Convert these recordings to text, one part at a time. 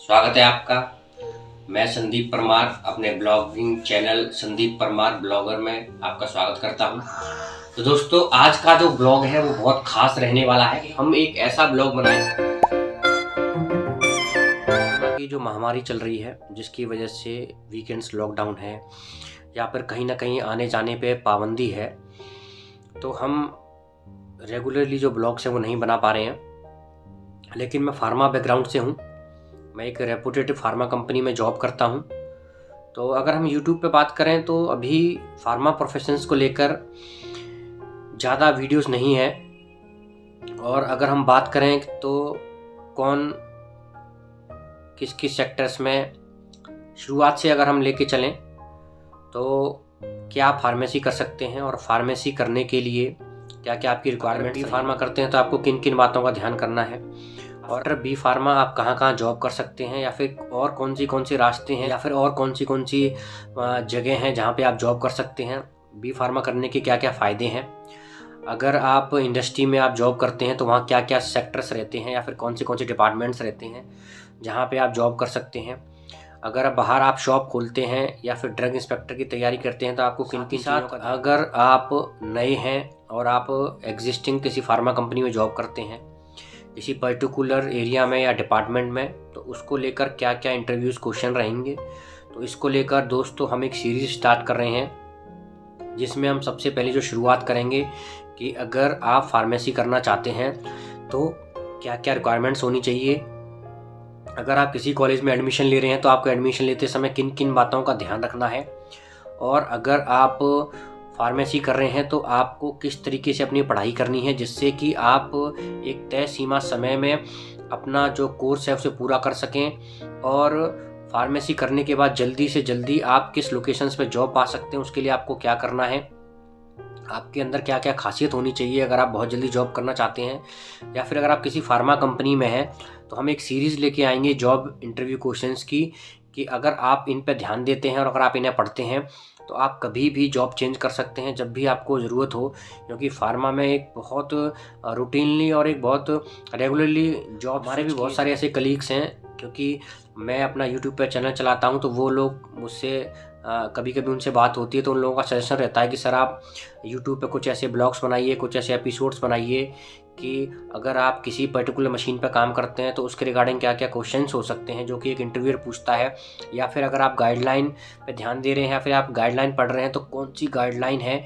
स्वागत है आपका। मैं संदीप परमार अपने blogging channel Sandeep Parmar blogger में आपका स्वागत करता हूं। तो दोस्तों, आज का जो ब्लॉग है वो बहुत खास रहने वाला है। हम एक ऐसा ब्लॉग बनाए कि जो महामारी चल रही है, जिसकी वजह से वीकेंड्स लॉकडाउन है या फिर कहीं ना कहीं आने जाने पे पाबंदी है, तो हम रेगुलरली जो ब्लॉग्स हैं वो नहीं बना पा रहे हैं। लेकिन मैं फार्मा बैकग्राउंड से हूँ, मैं एक रेपुटेटिव फार्मा कंपनी में जॉब करता हूँ। तो अगर हम यूट्यूब पे बात करें तो अभी फार्मा प्रोफेशंस को लेकर ज़्यादा वीडियोस नहीं है। और अगर हम बात करें तो कौन किस किस सेक्टर्स में, शुरुआत से अगर हम लेके चलें तो क्या आप फार्मेसी कर सकते हैं और फार्मेसी करने के लिए क्या क्या आपकी रिक्वायरमेंट है। फार्मा करते हैं तो आपको किन किन बातों का ध्यान करना है, और बी फार्मा आप कहाँ कहाँ जॉब कर सकते हैं, या फिर और कौन सी रास्ते हैं, या फिर और कौन सी जगह हैं जहाँ पे आप जॉब कर सकते हैं। बी फार्मा करने के क्या क्या फ़ायदे हैं, अगर आप इंडस्ट्री में आप जॉब करते हैं तो वहाँ क्या क्या सेक्टर्स रहते हैं, या फिर कौन से डिपार्टमेंट्स रहते हैं जहाँ पे आप जॉब कर सकते हैं। अगर आप बाहर आप शॉप खोलते हैं या फिर ड्रग इंस्पेक्टर की तैयारी करते हैं तो आपको किन किन चीज़ों का, अगर आप नए हैं और आप एग्जिस्टिंग किसी फार्मा कंपनी में जॉब करते हैं किसी पर्टिकुलर एरिया में या डिपार्टमेंट में, तो उसको लेकर क्या क्या इंटरव्यूज़ क्वेश्चन रहेंगे। तो इसको लेकर दोस्तों हम एक सीरीज़ स्टार्ट कर रहे हैं, जिसमें हम सबसे पहले जो शुरुआत करेंगे कि अगर आप फार्मेसी करना चाहते हैं तो क्या क्या रिक्वायरमेंट्स होनी चाहिए। अगर आप किसी कॉलेज में एडमिशन ले रहे हैं तो आपको एडमिशन लेते समय किन किन बातों का ध्यान रखना है, और अगर आप फार्मेसी कर रहे हैं तो आपको किस तरीके से अपनी पढ़ाई करनी है जिससे कि आप एक तय सीमा समय में अपना जो कोर्स है उसे पूरा कर सकें, और फार्मेसी करने के बाद जल्दी से जल्दी आप किस लोकेशंस पे जॉब पा सकते हैं। उसके लिए आपको क्या करना है, आपके अंदर क्या क्या खासियत होनी चाहिए अगर आप बहुत जल्दी जॉब करना चाहते हैं, या फिर अगर आप किसी फार्मा कंपनी में हैं तो हम एक सीरीज़ लेके आएंगे जॉब इंटरव्यू क्वेश्चंस की, कि अगर आप इन पे ध्यान देते हैं और अगर आप इन्हें पढ़ते हैं तो आप कभी भी जॉब चेंज कर सकते हैं जब भी आपको ज़रूरत हो। क्योंकि फार्मा में एक बहुत रूटीनली और एक बहुत रेगुलरली जॉब, हमारे भी बहुत सारे ऐसे कलीग्स हैं, क्योंकि मैं अपना यूट्यूब पर चैनल चलाता हूं तो वो लोग मुझसे कभी कभी उनसे बात होती है तो उन लोगों का सजेशन रहता है कि सर आप यूट्यूब पे कुछ ऐसे ब्लॉग्स बनाइए, कुछ ऐसे एपिसोड्स बनाइए कि अगर आप किसी पर्टिकुलर मशीन पर काम करते हैं तो उसके रिगार्डिंग क्या क्या क्वेश्चंस हो सकते हैं जो कि एक इंटरव्यूअर पूछता है, या फिर अगर आप गाइडलाइन पे ध्यान दे रहे हैं या फिर आप गाइडलाइन पढ़ रहे हैं तो कौन सी गाइडलाइन है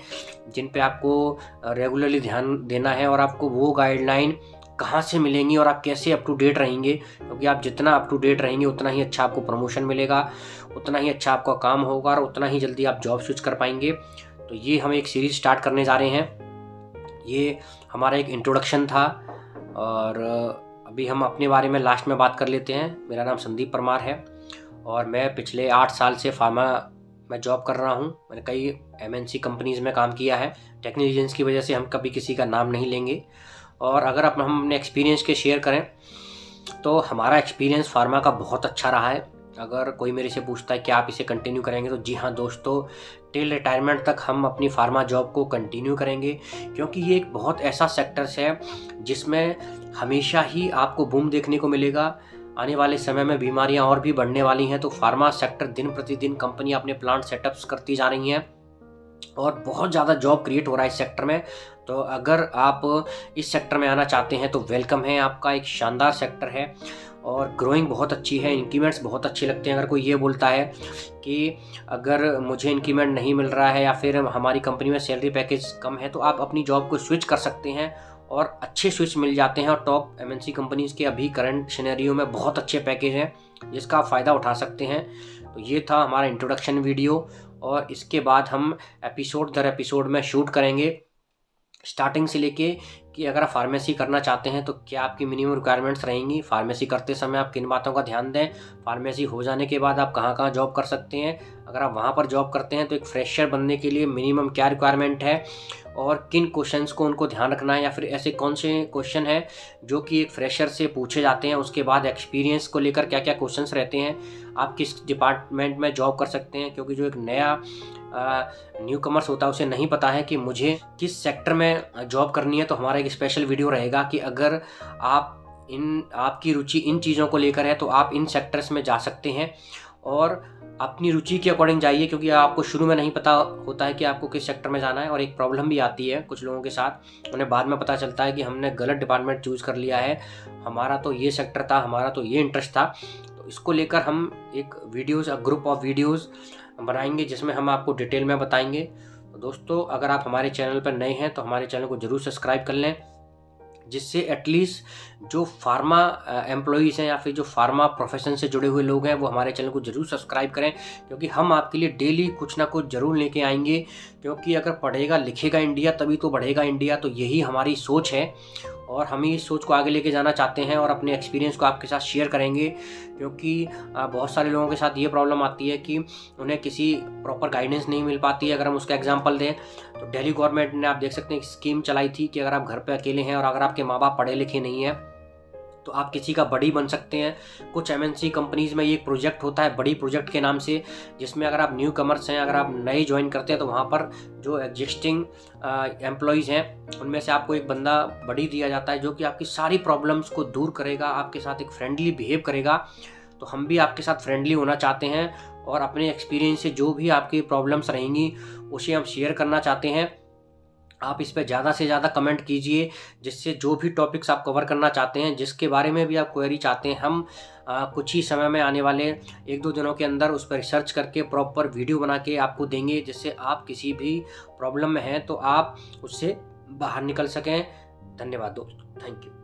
जिन पे आपको रेगुलरली ध्यान देना है, और आपको वो गाइडलाइन कहाँ से मिलेंगी और आप कैसे अप टू डेट रहेंगे। क्योंकि आप जितना अप टू डेट रहेंगे उतना ही अच्छा आपको प्रमोशन मिलेगा, उतना ही अच्छा आपका काम होगा और उतना ही जल्दी आप जॉब स्विच कर पाएंगे। तो ये हम एक सीरीज़ स्टार्ट करने जा रहे हैं। ये हमारा एक इंट्रोडक्शन था, और अभी हम अपने बारे में लास्ट में बात कर लेते हैं। मेरा नाम संदीप परमार है और मैं पिछले 8 साल से फार्मा में जॉब कर रहा हूँ। मैंने कई MNC कंपनीज़ में काम किया है। टेक्निकल रीजंस की वजह से हम कभी किसी का नाम नहीं लेंगे। और अगर हम अपने एक्सपीरियंस के शेयर करें तो हमारा एक्सपीरियंस फार्मा का बहुत अच्छा रहा है। अगर कोई मेरे से पूछता है कि आप इसे कंटिन्यू करेंगे, तो जी हाँ दोस्तों, टिल रिटायरमेंट तक हम अपनी फार्मा जॉब को कंटिन्यू करेंगे, क्योंकि ये एक बहुत ऐसा सेक्टर्स है जिसमें हमेशा ही आपको बूम देखने को मिलेगा। आने वाले समय में बीमारियां और भी बढ़ने वाली हैं, तो फार्मा सेक्टर दिन प्रतिदिन कंपनियां अपने प्लांट सेटअप्स करती जा रही हैं और बहुत ज़्यादा जॉब क्रिएट हो रहा है इस सेक्टर में। तो अगर आप इस सेक्टर में आना चाहते हैं तो वेलकम है आपका। एक शानदार सेक्टर है और ग्रोइंग बहुत अच्छी है, इंक्रीमेंट्स बहुत अच्छे लगते हैं। अगर कोई ये बोलता है कि अगर मुझे इंक्रीमेंट नहीं मिल रहा है या फिर हमारी कंपनी में सैलरी पैकेज कम है, तो आप अपनी जॉब को स्विच कर सकते हैं और अच्छे स्विच मिल जाते हैं। और टॉप MNC कंपनीज़ के अभी करंट सिनेरियो में बहुत अच्छे पैकेज हैं जिसका आप फ़ायदा उठा सकते हैं। तो ये था हमारा इंट्रोडक्शन वीडियो, और इसके बाद हम एपिसोड दर एपिसोड में शूट करेंगे स्टार्टिंग से लेके कि अगर आप फार्मेसी करना चाहते हैं तो क्या आपकी मिनिमम रिक्वायरमेंट्स रहेंगी, फार्मेसी करते समय आप किन बातों का ध्यान दें, फार्मेसी हो जाने के बाद आप कहाँ कहाँ जॉब कर सकते हैं, अगर आप वहाँ पर जॉब करते हैं तो एक फ्रेशर बनने के लिए मिनिमम क्या रिक्वायरमेंट है, और किन क्वेश्चंस को उनको ध्यान रखना है, या फिर ऐसे कौन से क्वेश्चन हैं जो कि एक फ्रेशर से पूछे जाते हैं। उसके बाद एक्सपीरियंस को लेकर क्या क्या क्वेश्चंस रहते हैं, आप किस डिपार्टमेंट में जॉब कर सकते हैं। क्योंकि जो एक नया न्यू कमर्स होता है उसे नहीं पता है कि मुझे किस सेक्टर में जॉब करनी है, तो हमारा एक स्पेशल वीडियो रहेगा कि अगर आप आपकी रुचि इन चीज़ों को लेकर है तो आप इन सेक्टर्स में जा सकते हैं और अपनी रुचि के अकॉर्डिंग जाइए, क्योंकि आपको शुरू में नहीं पता होता है कि आपको किस सेक्टर में जाना है। और एक प्रॉब्लम भी आती है कुछ लोगों के साथ, उन्हें बाद में पता चलता है कि हमने गलत डिपार्टमेंट चूज़ कर लिया है, हमारा तो ये सेक्टर था, हमारा तो ये इंटरेस्ट था। तो इसको लेकर हम एक ग्रुप ऑफ वीडियोज़ बनाएंगे जिसमें हम आपको डिटेल में बताएंगे। तो दोस्तों, अगर आप हमारे चैनल पर नए हैं तो हमारे चैनल को ज़रूर सब्सक्राइब कर लें, जिससे एटलीस्ट जो फार्मा एम्प्लॉयज़ हैं या फिर जो फार्मा प्रोफेशन से जुड़े हुए लोग हैं वो हमारे चैनल को ज़रूर सब्सक्राइब करें, क्योंकि हम आपके लिए डेली कुछ ना कुछ ज़रूर लेके आएंगे। क्योंकि अगर पढ़ेगा लिखेगा इंडिया तभी तो बढ़ेगा इंडिया, तो यही हमारी सोच है और हम इस सोच को आगे लेके जाना चाहते हैं और अपने एक्सपीरियंस को आपके साथ शेयर करेंगे। क्योंकि बहुत सारे लोगों के साथ ये प्रॉब्लम आती है कि उन्हें किसी प्रॉपर गाइडेंस नहीं मिल पाती है। अगर हम उसका एग्जांपल दें तो दिल्ली गवर्नमेंट ने, आप देख सकते हैं, एक स्कीम चलाई थी कि अगर आप घर पे अकेले हैं और अगर आपके माँ बाप पढ़े लिखे नहीं हैं तो आप किसी का बड़ी बन सकते हैं। कुछ MNC कंपनीज़ में ये एक प्रोजेक्ट होता है बड़ी प्रोजेक्ट के नाम से, जिसमें अगर आप न्यू कमर्स हैं, अगर आप नए ज्वाइन करते हैं तो वहाँ पर जो एग्जिस्टिंग एम्प्लॉयज़ हैं उनमें से आपको एक बंदा बड़ी दिया जाता है जो कि आपकी सारी प्रॉब्लम्स को दूर करेगा, आपके साथ एक फ्रेंडली बिहेव करेगा। तो हम भी आपके साथ फ्रेंडली होना चाहते हैं और अपने एक्सपीरियंस से जो भी आपकी प्रॉब्लम्स रहेंगी उसे हम शेयर करना चाहते हैं। आप इस पे ज़्यादा से ज़्यादा कमेंट कीजिए, जिससे जो भी टॉपिक्स आप कवर करना चाहते हैं, जिसके बारे में भी आप क्वेरी चाहते हैं, हम कुछ ही समय में आने वाले 1-2 दिनों के अंदर उस पर रिसर्च करके प्रॉपर वीडियो बना के आपको देंगे, जिससे आप किसी भी प्रॉब्लम में हैं तो आप उससे बाहर निकल सकें। धन्यवाद दोस्तों, थैंक यू।